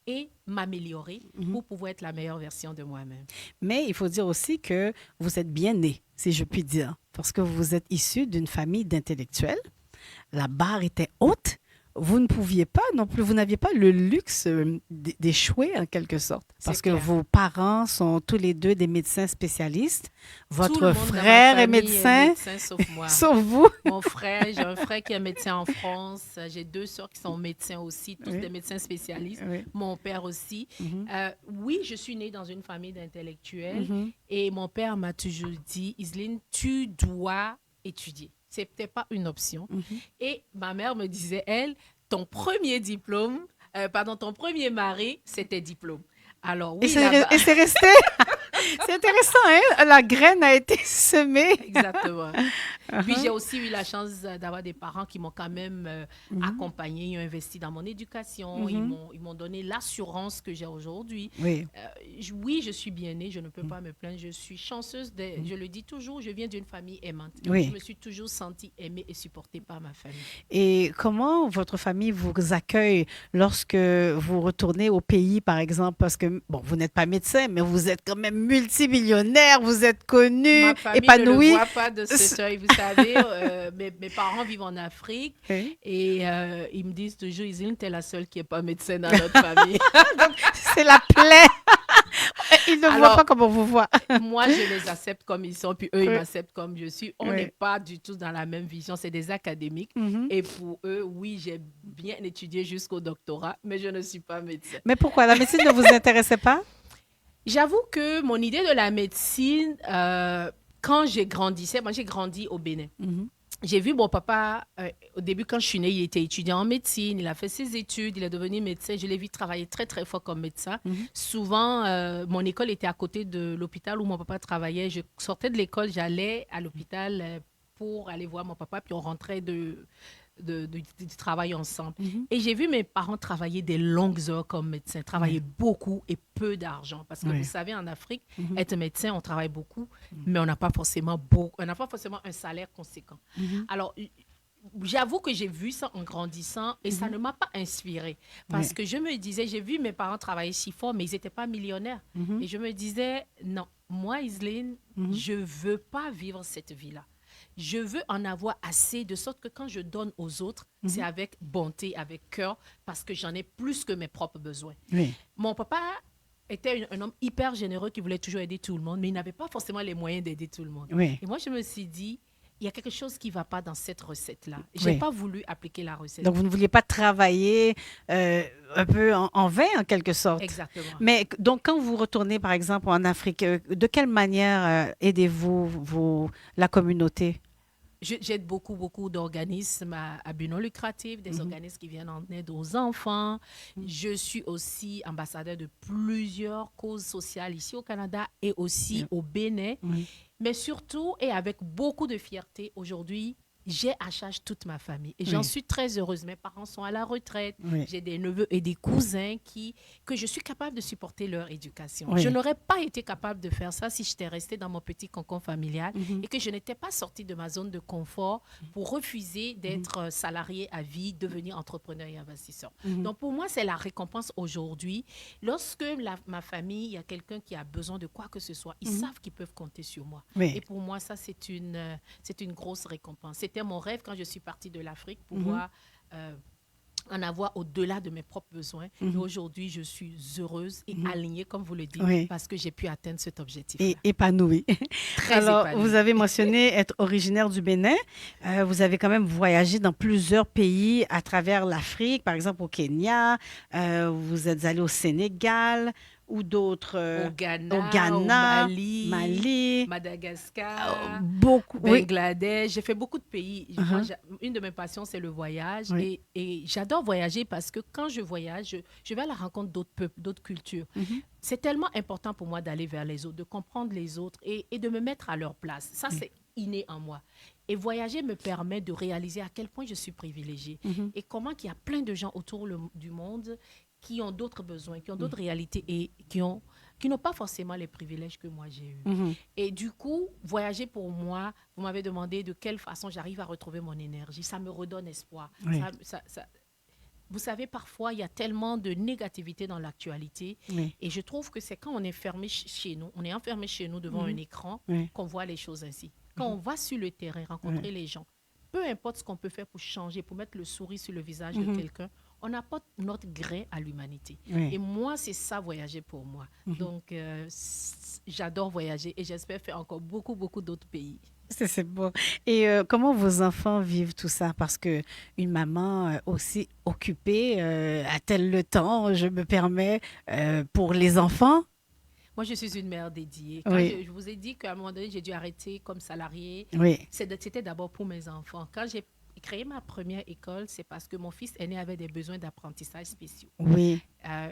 et m'améliorer pour pouvoir être la meilleure version de moi-même. Mais il faut dire aussi que vous êtes bien né, si je puis dire, parce que vous êtes issu d'une famille d'intellectuels. La barre était haute. vous ne pouviez pas non plus, vous n'aviez pas le luxe d'échouer en quelque sorte. C'est Parce que clair. vos parents sont tous les deux des médecins spécialistes. Tout le Votre monde dans ma frère est famille médecin, sauf moi. sauf vous. Mon frère, j'ai un frère qui est médecin en France. J'ai deux sœurs qui sont médecins aussi, tous Oui. des médecins spécialistes. Oui. Mon père aussi. Mhm. Oui, je suis née dans une famille d'intellectuels Mhm. et mon père m'a toujours dit, Iseline, tu dois étudier. C'était pas une option. Mhm. Et ma mère me disait, elle, ton premier diplôme, ton premier mari, c'était diplôme. Alors Et oui, là-bas, c'est resté. C'est intéressant, hein? La graine a été semée. exactement. Puis j'ai Uh-huh. aussi eu la chance d'avoir des parents qui m'ont quand même Mhm. accompagnée, ils ont investi dans mon éducation, Mhm. ils m'ont donné l'assurance que j'ai aujourd'hui. Oui. Oui, je suis bien née, je ne peux pas me plaindre, je suis chanceuse, je le dis toujours, je viens d'une famille aimante. Oui. Je me suis toujours sentie aimée et supportée par ma famille. Et comment votre famille vous accueille lorsque vous retournez au pays, par exemple, parce que, bon, vous n'êtes pas médecin, mais vous êtes quand même multimillionnaire, vous êtes connu, Ma famille ne épanoui. le voit pas de cet œil, vous savez, mes parents vivent en Afrique Oui. et ils me disent toujours, Iseline, t'es la seule qui n'est pas médecin dans notre famille. C'est la plaie. Ils ne voient Alors, pas comme on vous voit. moi, je les accepte comme ils sont, puis eux, ils Oui. m'acceptent comme je suis. On Oui. n'est pas du tout dans la même vision, c'est des académiques. Mhm. Et pour eux, oui, j'ai bien étudié jusqu'au doctorat, mais je ne suis pas médecin. Mais pourquoi? La médecine ne vous intéressait pas? J'avoue que mon idée de la médecine, quand j'ai grandissais, moi j'ai grandi au Bénin. Mhm. J'ai vu mon papa, au début, quand je suis née, il était étudiant en médecine, il a fait ses études, il est devenu médecin. Je l'ai vu travailler très, très fort comme médecin. Mhm. Souvent, mon école était à côté de l'hôpital où mon papa travaillait. Je sortais de l'école, j'allais à l'hôpital pour aller voir mon papa, puis on rentrait du travail ensemble. Mhm. Et j'ai vu mes parents travailler des longues heures comme médecin, travailler beaucoup et peu d'argent. Parce que Oui. vous savez, en Afrique, Mhm. être médecin, on travaille beaucoup, Mhm. mais on n'a pas forcément un salaire conséquent. Mhm. Alors, j'avoue que j'ai vu ça en grandissant et ça ne m'a pas inspirée. Parce Oui. que je me disais, j'ai vu mes parents travailler si fort, mais ils n'étaient pas millionnaires. Mhm. Et je me disais, non, moi, Iseline, Mhm. je ne veux pas vivre cette vie-là. Je veux en avoir assez de sorte que quand je donne aux autres, c'est avec bonté, avec cœur, parce que j'en ai plus que mes propres besoins. Oui. Mon papa était un homme hyper généreux qui voulait toujours aider tout le monde, mais il n'avait pas forcément les moyens d'aider tout le monde. Oui. Et moi, je me suis dit, il y a quelque chose qui ne va pas dans cette recette-là. Je n'ai Oui. pas voulu appliquer la recette. Donc, vous ne vouliez pas travailler un peu en vain, en quelque sorte. Exactement. Mais donc, quand vous retournez, par exemple, en Afrique, de quelle manière aidez-vous la communauté? J'aide beaucoup, beaucoup d'organismes à but non lucratif, des organismes qui viennent en aide aux enfants. Je suis aussi ambassadeur de plusieurs causes sociales ici au Canada et aussi au Bénin. Oui. Mais surtout, et avec beaucoup de fierté, aujourd'hui, j'ai à charge toute ma famille. Et j'en Oui. suis très heureuse. Mes parents sont à la retraite. Oui. J'ai des neveux et des cousins que je suis capable de supporter leur éducation. Oui. Je n'aurais pas été capable de faire ça si j'étais restée dans mon petit cocon familial Mhm. et que je n'étais pas sortie de ma zone de confort pour refuser d'être salariée à vie, devenir entrepreneur et investisseur. Mhm. Donc, pour moi, c'est la récompense aujourd'hui. Lorsque ma famille, il y a quelqu'un qui a besoin de quoi que ce soit, ils savent qu'ils peuvent compter sur moi. Oui. Et pour moi, ça, c'est une grosse récompense. C'était mon rêve quand je suis partie de l'Afrique, pouvoir en avoir au-delà de mes propres besoins. Et aujourd'hui, je suis heureuse et alignée, comme vous le dites, Oui. parce que j'ai pu atteindre cet objectif. Et épanouie. Très Alors, épanouie. vous avez mentionné être originaire du Bénin. Vous avez quand même voyagé dans plusieurs pays à travers l'Afrique, par exemple au Kenya. Vous êtes allé au Sénégal ou d'autres. Au Ghana, au Ghana, au Mali. Madagascar, Beaucoup. Oui. Bangladesh. J'ai fait beaucoup de pays. Moi, une de mes passions, c'est le voyage. Oui. Et j'adore voyager parce que quand je voyage, je vais à la rencontre d'autres peuples, d'autres cultures. Mhm. C'est tellement important pour moi d'aller vers les autres, de comprendre les autres et de me mettre à leur place. Ça, c'est inné en moi. Et voyager me permet de réaliser à quel point je suis privilégiée Mhm. et comment il y a plein de gens autour du monde qui ont d'autres besoins, qui ont d'autres réalités et qui n'ont pas forcément les privilèges que moi j'ai eus. Mhm. Et du coup, voyager pour moi, vous m'avez demandé de quelle façon j'arrive à retrouver mon énergie. Ça me redonne espoir. Oui. Vous savez, parfois, il y a tellement de négativité dans l'actualité. Oui. Et je trouve que c'est quand on est fermé chez nous, on est enfermé chez nous devant un écran, Oui. qu'on voit les choses ainsi. Quand on va sur le terrain, rencontrer les gens, peu importe ce qu'on peut faire pour changer, pour mettre le sourire sur le visage de quelqu'un, on apporte notre grain à l'humanité. Oui. Et moi, c'est ça, voyager pour moi. Donc, j'adore voyager et j'espère faire encore beaucoup, beaucoup d'autres pays. C'est beau. Et comment vos enfants vivent tout ça? Parce que une maman aussi occupée, a-t-elle le temps, je me permets, pour les enfants? Moi, je suis une mère dédiée. Quand Oui. je vous ai dit qu'à un moment donné, j'ai dû arrêter comme salariée, Oui. c'était d'abord pour mes enfants. Quand j'ai créé ma première école, c'est parce que mon fils aîné avait des besoins d'apprentissage spéciaux. Oui.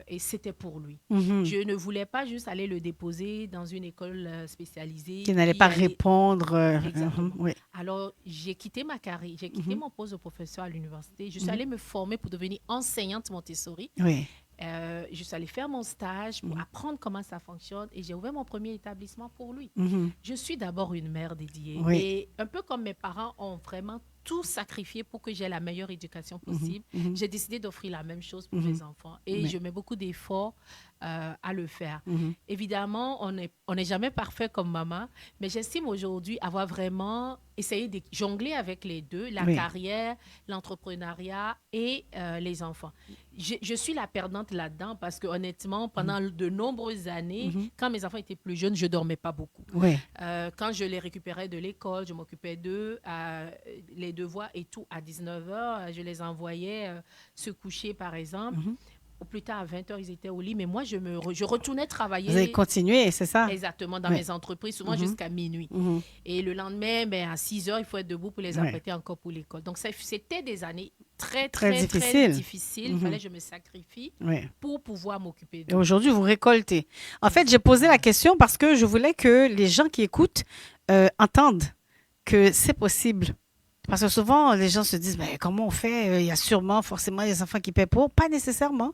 Et c'était pour lui. Mhm. Je ne voulais pas juste aller le déposer dans une école spécialisée. Qui n'allait puis pas aller- répondre. Exactement. Oui. Alors, j'ai quitté ma carrière, j'ai quitté mon poste de professeur à l'université. Je suis allée me former pour devenir enseignante Montessori. Oui. Je suis allée faire mon stage pour apprendre comment ça fonctionne et j'ai ouvert mon premier établissement pour lui. Mhm. Je suis d'abord une mère dédiée Oui. et un peu comme mes parents ont vraiment tout sacrifié pour que j'ai la meilleure éducation possible, j'ai décidé d'offrir la même chose pour mes enfants et Oui. je mets beaucoup d'efforts à le faire. Mhm. Évidemment, on n'est jamais parfait comme maman, mais j'estime aujourd'hui avoir vraiment essayé de jongler avec les deux, la Oui. carrière, l'entrepreneuriat et les enfants. Je suis la perdante là-dedans parce que honnêtement, pendant de nombreuses années, quand mes enfants étaient plus jeunes, je dormais pas beaucoup. Oui. Quand je les récupérais de l'école, je m'occupais d'eux, les devoirs et tout, à 19h, je les envoyais se coucher, par exemple. Au plus tard, à 20h, ils étaient au lit, mais moi, je retournais travailler. Vous avez continué, c'est ça? Exactement, dans Oui. mes entreprises, souvent jusqu'à minuit. Mhm. Et le lendemain, à 6h, il faut être debout pour les Ouais. apprêter encore pour l'école. Donc, c'était des années très, Très très, très, difficiles. difficiles. Il fallait que je me sacrifie Oui. pour pouvoir m'occuper Et d'eux. aujourd'hui, vous récoltez. En fait, j'ai posé la question parce que je voulais que les gens qui écoutent entendent que c'est possible. Parce que souvent, les gens se disent, ben, comment on fait? Il y a sûrement, forcément, des enfants qui paient pour. Pas nécessairement.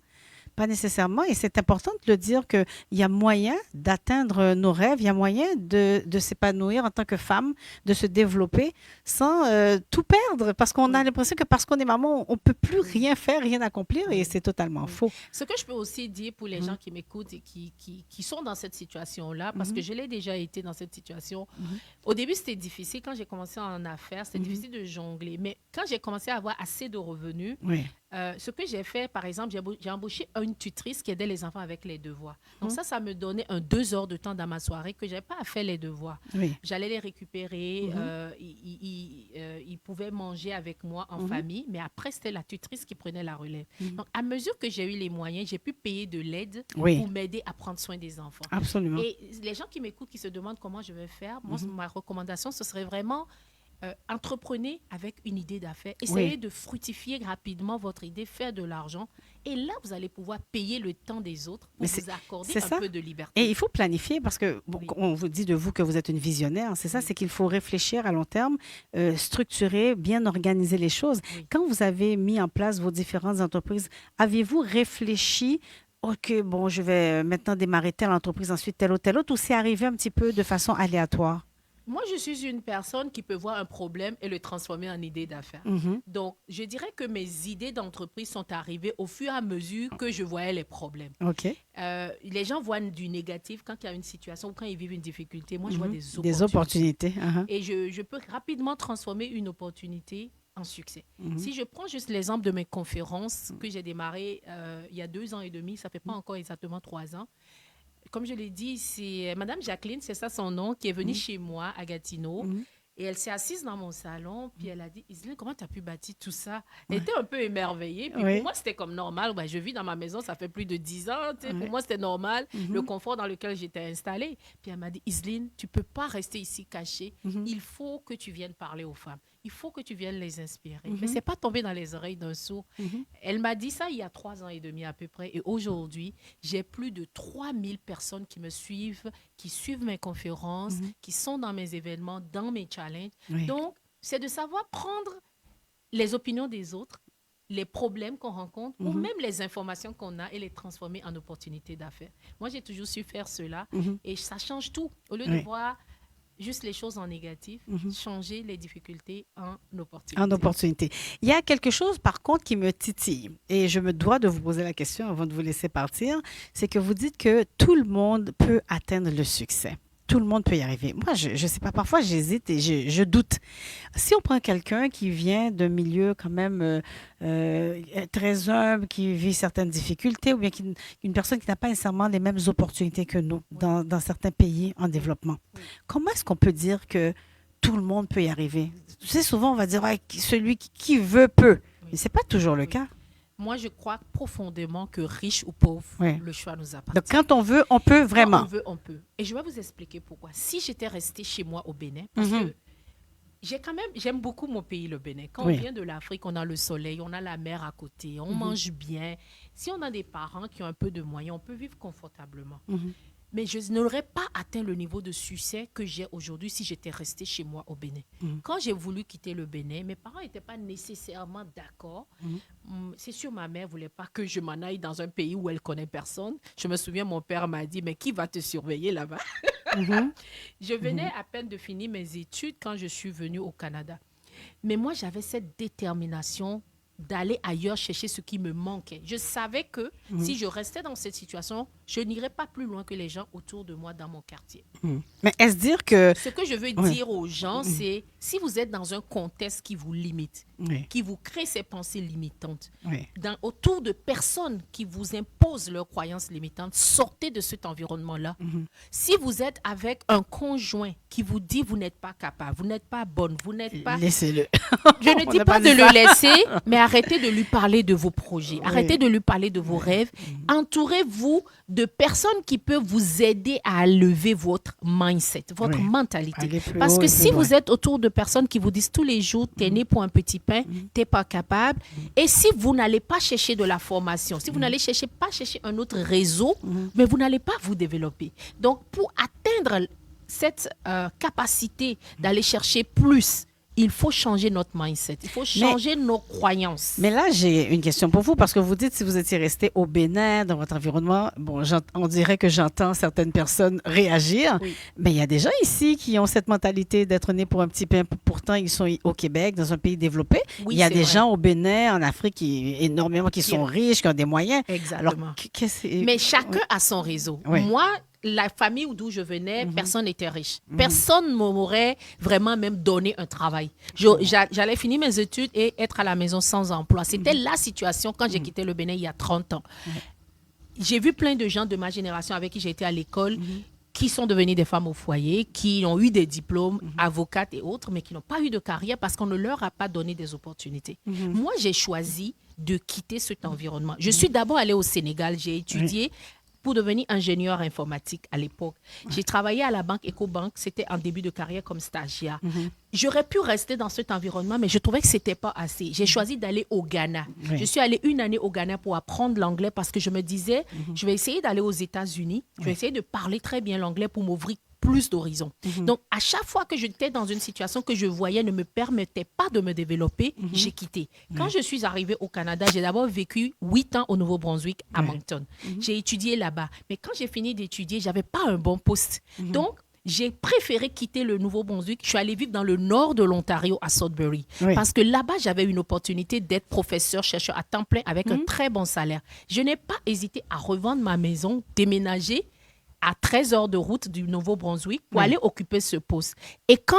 Pas nécessairement. Et c'est important de le dire qu'il y a moyen d'atteindre nos rêves, il y a moyen de s'épanouir en tant que femme, de se développer sans tout perdre. Parce qu'on a l'impression que parce qu'on est maman, on ne peut plus rien faire, rien accomplir. Et c'est totalement faux. Ce que je peux aussi dire pour les gens qui m'écoutent et qui sont dans cette situation-là, parce que je l'ai déjà été dans cette situation. Au début, c'était difficile. Quand j'ai commencé en affaires, c'était difficile de jongler. Mais quand j'ai commencé à avoir assez de revenus, Oui. ce que j'ai fait, par exemple, j'ai embauché une tutrice qui aidait les enfants avec les devoirs. Donc ça me donnait 2 heures de temps dans ma soirée que je n'avais pas à faire les devoirs. Oui. J'allais les récupérer, ils pouvaient manger avec moi en famille, mais après, c'était la tutrice qui prenait la relève. Donc, à mesure que j'ai eu les moyens, j'ai pu payer de l'aide Oui. pour m'aider à prendre soin des enfants. Absolument. Et les gens qui m'écoutent, qui se demandent comment je vais faire, moi, ma recommandation, ce serait vraiment entreprenez avec une idée d'affaires. Essayez de fructifier rapidement votre idée, faire de l'argent. Et là, vous allez pouvoir payer le temps des autres pour Mais vous accorder c'est un ça. peu de liberté. Et il faut planifier parce que bon, Oui. on vous dit de vous que vous êtes une visionnaire, c'est ça, c'est qu'il faut réfléchir à long terme, structurer, bien organiser les choses. Oui. Quand vous avez mis en place vos différentes entreprises, avez-vous réfléchi, OK, bon, je vais maintenant démarrer telle entreprise, ensuite telle autre, ou c'est arrivé un petit peu de façon aléatoire? Moi, je suis une personne qui peut voir un problème et le transformer en idée d'affaires. Mhm. Donc, je dirais que mes idées d'entreprise sont arrivées au fur et à mesure que je voyais les problèmes. OK. Les gens voient du négatif quand il y a une situation ou quand ils vivent une difficulté. Moi, je vois des opportunités. Des opportunités. Uh-huh. Et je peux rapidement transformer une opportunité en succès. Si je prends juste l'exemple de mes conférences que j'ai démarrées il y a 2 ans et demi, ça ne fait pas encore exactement 3 ans. Comme je l'ai dit, c'est Madame Jacqueline, c'est ça son nom, qui est venue chez moi à Gatineau. Et elle s'est assise dans mon salon, puis elle a dit, Iseline, comment tu as pu bâtir tout ça? Elle était un peu émerveillée. Puis Oui. pour moi, c'était comme normal. Ben, je vis dans ma maison, ça fait plus de 10 ans. Tu sais, Oui. Pour moi, c'était normal, le confort dans lequel j'étais installée. Puis elle m'a dit, Iseline, tu ne peux pas rester ici cachée. Il faut que tu viennes parler aux femmes. Il faut que tu viennes les inspirer. Mais ce n'est pas tombé dans les oreilles d'un sourd. Elle m'a dit ça il y a 3 ans et demi à peu près. Et aujourd'hui, j'ai plus de 3000 personnes qui me suivent, qui suivent mes conférences, qui sont dans mes événements, dans mes challenges. Oui. Donc, c'est de savoir prendre les opinions des autres, les problèmes qu'on rencontre, ou même les informations qu'on a et les transformer en opportunités d'affaires. Moi, j'ai toujours su faire cela et ça change tout. Au lieu de Oui. voir juste les choses en négatif, changer les difficultés en opportunités. En opportunité. Il y a quelque chose, par contre, qui me titille. Et je me dois de vous poser la question avant de vous laisser partir. C'est que vous dites que tout le monde peut atteindre le succès. tout le monde peut y arriver. Moi, je ne sais pas, parfois j'hésite et je doute. Si on prend quelqu'un qui vient d'un milieu quand même très humble, qui vit certaines difficultés, ou bien une personne qui n'a pas nécessairement les mêmes opportunités que nous dans certains pays en développement, comment est-ce qu'on peut dire que tout le monde peut y arriver? Tu sais, souvent on va dire ouais, celui qui veut peut, mais ce n'est pas toujours le cas. Moi, je crois profondément que riche ou pauvre, Oui. le choix nous appartient. Donc quand on veut, on peut vraiment. Quand on veut, on peut. Et je vais vous expliquer pourquoi. Si j'étais restée chez moi au Bénin, parce que j'aime beaucoup mon pays, le Bénin. Quand Oui. on vient de l'Afrique, on a le soleil, on a la mer à côté, on mange bien. Si on a des parents qui ont un peu de moyens, on peut vivre confortablement. Mais je n'aurais pas atteint le niveau de succès que j'ai aujourd'hui si j'étais restée chez moi au Bénin. Quand j'ai voulu quitter le Bénin, mes parents n'étaient pas nécessairement d'accord. C'est sûr, ma mère ne voulait pas que je m'en aille dans un pays où elle ne connaît personne. Je me souviens, mon père m'a dit, mais qui va te surveiller là-bas? Je venais à peine de finir mes études quand je suis venue au Canada. Mais moi, j'avais cette détermination d'aller ailleurs chercher ce qui me manquait. Je savais que si je restais dans cette situation, je n'irais pas plus loin que les gens autour de moi dans mon quartier. Mais est-ce dire que... Ce que je veux dire aux gens, c'est si vous êtes dans un contexte qui vous limite, qui vous crée ces pensées limitantes, autour de personnes qui vous imposent leurs croyances limitantes, sortez de cet environnement-là. Si vous êtes avec un conjoint qui vous dit vous n'êtes pas capable, vous n'êtes pas bonne, vous n'êtes pas... Laissez-le. Je ne dis pas de le laisser, mais arrêtez de lui parler de vos projets. Arrêtez de lui parler de vos rêves. Entourez-vous de personnes qui peuvent vous aider à lever votre mindset, votre mentalité. Parce que si vous êtes autour de personnes qui vous disent tous les jours, t'es né pour un petit pain, t'es pas capable, et si vous n'allez pas chercher de la formation, si vous n'allez pas chercher un autre réseau, mais vous n'allez pas vous développer. Donc, pour atteindre cette capacité d'aller chercher plus, il faut changer notre mindset, il faut changer nos croyances. Mais là, j'ai une question pour vous, parce que vous dites si vous étiez resté au Bénin, dans votre environnement, bon, on dirait que j'entends certaines personnes réagir, mais il y a des gens ici qui ont cette mentalité d'être nés pour un petit pain, pourtant ils sont au Québec, dans un pays développé. Oui, il y a des vrai. gens au Bénin, en Afrique, énormément qui sont riches, qui ont des moyens. Exactement. Alors, mais chacun a son réseau. Oui. Moi, la famille d'où je venais, personne n'était riche. Personne ne m'aurait vraiment même donné un travail. J'allais finir mes études et être à la maison sans emploi. C'était la situation quand j'ai quitté le Bénin il y a 30 ans. J'ai vu plein de gens de ma génération avec qui j'ai été à l'école qui sont devenus des femmes au foyer, qui ont eu des diplômes, avocates et autres, mais qui n'ont pas eu de carrière parce qu'on ne leur a pas donné des opportunités. Moi, j'ai choisi de quitter cet environnement. Je suis d'abord allée au Sénégal. J'ai étudié pour devenir ingénieur informatique à l'époque. J'ai travaillé à la banque Ecobank, c'était en début de carrière comme stagiaire. J'aurais pu rester dans cet environnement, mais je trouvais que ce n'était pas assez. J'ai choisi d'aller au Ghana. Je suis allée 1 année au Ghana pour apprendre l'anglais parce que je me disais, je vais essayer d'aller aux États-Unis, je vais essayer de parler très bien l'anglais pour m'ouvrir plus d'horizons. Donc, à chaque fois que j'étais dans une situation que je voyais ne me permettait pas de me développer, j'ai quitté. Quand je suis arrivée au Canada, j'ai d'abord vécu 8 ans au Nouveau-Brunswick, à Moncton. J'ai étudié là-bas. Mais quand j'ai fini d'étudier, je n'avais pas un bon poste. Donc, j'ai préféré quitter le Nouveau-Brunswick. Je suis allée vivre dans le nord de l'Ontario, à Sudbury. Parce que là-bas, j'avais une opportunité d'être professeur, chercheur à temps plein avec un très bon salaire. Je n'ai pas hésité à revendre ma maison, déménager à 13 heures de route du Nouveau-Brunswick pour aller occuper ce poste. Et quand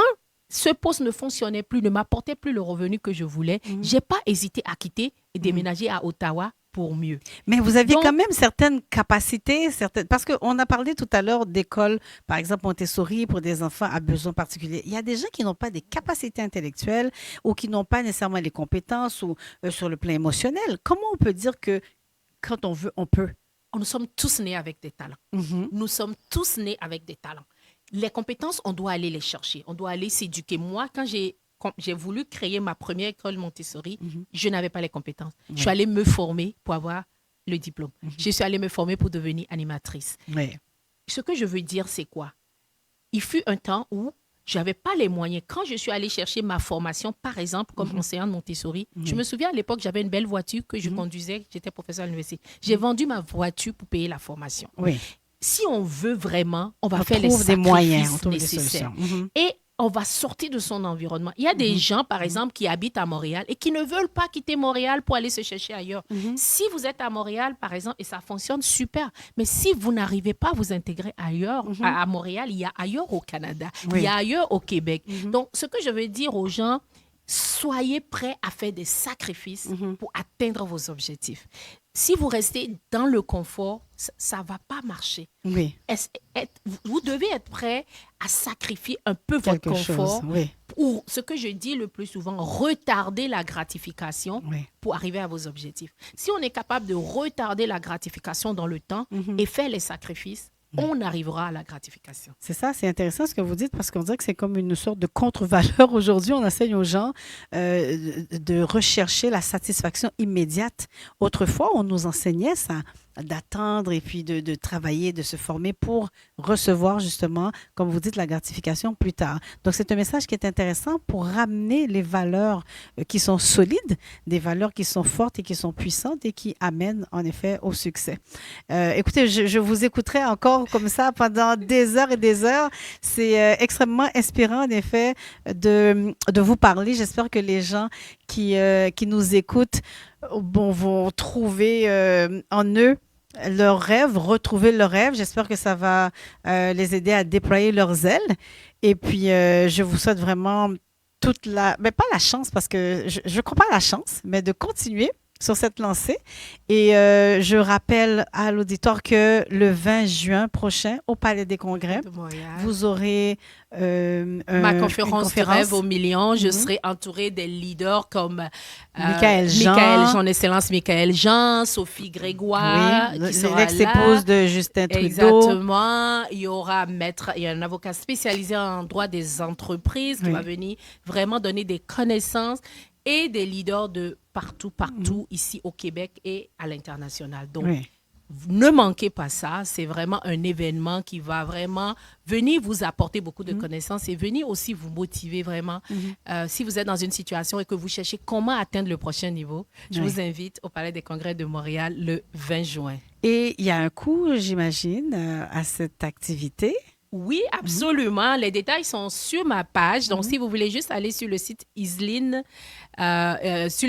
ce poste ne fonctionnait plus, ne m'apportait plus le revenu que je voulais, je n'ai pas hésité à quitter et déménager à Ottawa pour mieux. Mais vous aviez quand même certaines capacités, parce qu'on a parlé tout à l'heure d'écoles, par exemple Montessori pour des enfants à besoins particuliers. Il y a des gens qui n'ont pas des capacités intellectuelles ou qui n'ont pas nécessairement les compétences ou sur le plan émotionnel. Comment on peut dire que quand on veut, on peut? Nous sommes tous nés avec des talents. Nous sommes tous nés avec des talents. Les compétences, on doit aller les chercher. On doit aller s'éduquer. Moi, quand j'ai voulu créer ma première école Montessori, je n'avais pas les compétences. Je suis allée me former pour avoir le diplôme. Je suis allée me former pour devenir animatrice. Ce que je veux dire, c'est quoi? Il fut un temps où je n'avais pas les moyens. Quand je suis allée chercher ma formation, par exemple, comme enseignante Montessori, je me souviens à l'époque, j'avais une belle voiture que je conduisais. J'étais professeure à l'université. J'ai vendu ma voiture pour payer la formation. Si on veut vraiment, on va faire les sacrifices nécessaires. Et on va sortir de son environnement. Il y a des gens, par exemple, qui habitent à Montréal et qui ne veulent pas quitter Montréal pour aller se chercher ailleurs. Si vous êtes à Montréal, par exemple, et ça fonctionne super, mais si vous n'arrivez pas à vous intégrer ailleurs, à Montréal, il y a ailleurs au Canada, il y a ailleurs au Québec. Donc, ce que je veux dire aux gens, soyez prêts à faire des sacrifices pour atteindre vos objectifs. Si vous restez dans le confort, ça ne va pas marcher. Oui. Vous devez être prêt à sacrifier un peu votre Quelque confort chose, oui. pour, ce que je dis le plus souvent, retarder la gratification Oui. pour arriver à vos objectifs. Si on est capable de retarder la gratification dans le temps et faire les sacrifices, on arrivera à la gratification. C'est ça, c'est intéressant ce que vous dites parce qu'on dirait que c'est comme une sorte de contre-valeur aujourd'hui. On enseigne aux gens de rechercher la satisfaction immédiate. Autrefois, on nous enseignait ça, d'attendre et puis de travailler, de se former pour recevoir justement, comme vous dites, la gratification plus tard. Donc, c'est un message qui est intéressant pour ramener les valeurs qui sont solides, des valeurs qui sont fortes et qui sont puissantes et qui amènent en effet au succès. Écoutez, je vous écouterai encore comme ça pendant des heures et des heures. C'est extrêmement inspirant en effet de vous parler. J'espère que les gens qui nous écoutent vont trouver en eux leurs rêves, retrouver leurs rêves. J'espère que ça va les aider à déployer leurs ailes. Et puis, je vous souhaite vraiment toute la... Mais pas la chance, parce que je ne crois pas à la chance, mais de continuer sur cette lancée. Et je rappelle à l'auditoire que le 20 juin prochain, au Palais des Congrès, vous aurez ma conférence de rêve au million. Je serai entourée des leaders comme Michaël Jean, son Excellence Michaël Jean, Sophie Grégoire, qui sera l'ex-épouse de Justin Trudeau. Exactement. Il y aura un avocat spécialisé en droit des entreprises qui va venir vraiment donner des connaissances et des leaders de partout ici au Québec et à l'international. Donc, ne manquez pas ça. C'est vraiment un événement qui va vraiment venir vous apporter beaucoup de connaissances et venir aussi vous motiver vraiment. Si vous êtes dans une situation et que vous cherchez comment atteindre le prochain niveau, je vous invite au Palais des Congrès de Montréal le 20 juin. Et il y a un coût, j'imagine, à cette activité. Oui, absolument. Les détails sont sur ma page. Donc, si vous voulez juste aller sur le site Iseline, sur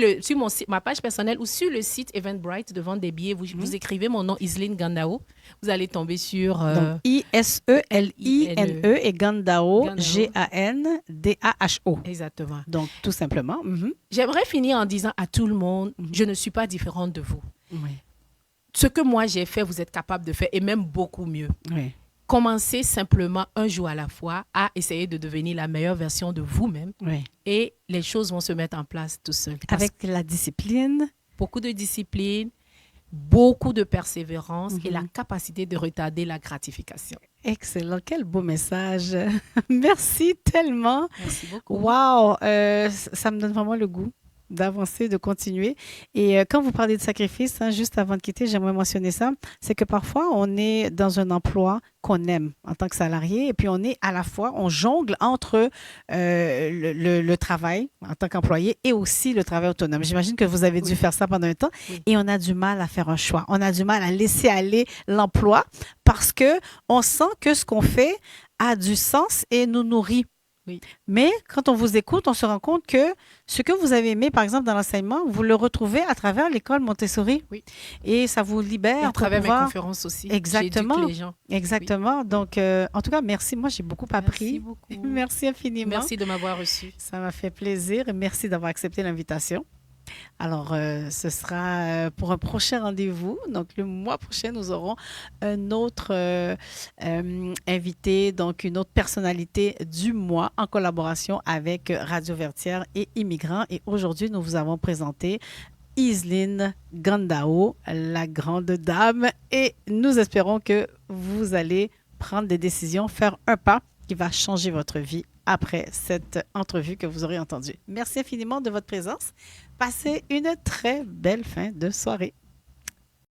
ma page personnelle ou sur le site Eventbrite de vendre des billets, vous écrivez mon nom, Iseline Gandao. Vous allez tomber sur... Donc, I-S-E-L-I-N-E et Gandao, G-A-N-D-A-H-O. Exactement. Donc, tout simplement. J'aimerais finir en disant à tout le monde, je ne suis pas différente de vous. Ce que moi j'ai fait, vous êtes capable de faire et même beaucoup mieux. Commencez simplement un jour à la fois à essayer de devenir la meilleure version de vous-même et les choses vont se mettre en place tout seul. Avec la discipline. Beaucoup de discipline, beaucoup de persévérance et la capacité de retarder la gratification. Excellent. Quel beau message. Merci tellement. Merci beaucoup. Wow. Ça me donne vraiment le goût d'avancer, de continuer. Et quand vous parlez de sacrifice, juste avant de quitter, j'aimerais mentionner ça, c'est que parfois, on est dans un emploi qu'on aime en tant que salarié et puis on est à la fois, on jongle entre le travail en tant qu'employé et aussi le travail autonome. J'imagine que vous avez dû faire ça pendant un temps et on a du mal à faire un choix. On a du mal à laisser aller l'emploi parce qu'on sent que ce qu'on fait a du sens et nous nourrit. Mais quand on vous écoute, on se rend compte que ce que vous avez aimé, par exemple, dans l'enseignement, vous le retrouvez à travers l'école Montessori. Et ça vous libère. Et à travers mes conférences aussi. Exactement. J'éduque les gens. Exactement. Donc, en tout cas, merci. Moi, j'ai beaucoup appris. Merci beaucoup. Merci infiniment. Merci de m'avoir reçu. Ça m'a fait plaisir et merci d'avoir accepté l'invitation. Alors, ce sera pour un prochain rendez-vous. Donc, le mois prochain, nous aurons un autre invité, donc une autre personnalité du mois en collaboration avec Radio Vertière et Immigrants. Et aujourd'hui, nous vous avons présenté Iseline Gandao, la grande dame. Et nous espérons que vous allez prendre des décisions, faire un pas qui va changer votre vie après cette entrevue que vous aurez entendue. Merci infiniment de votre présence. Passez une très belle fin de soirée.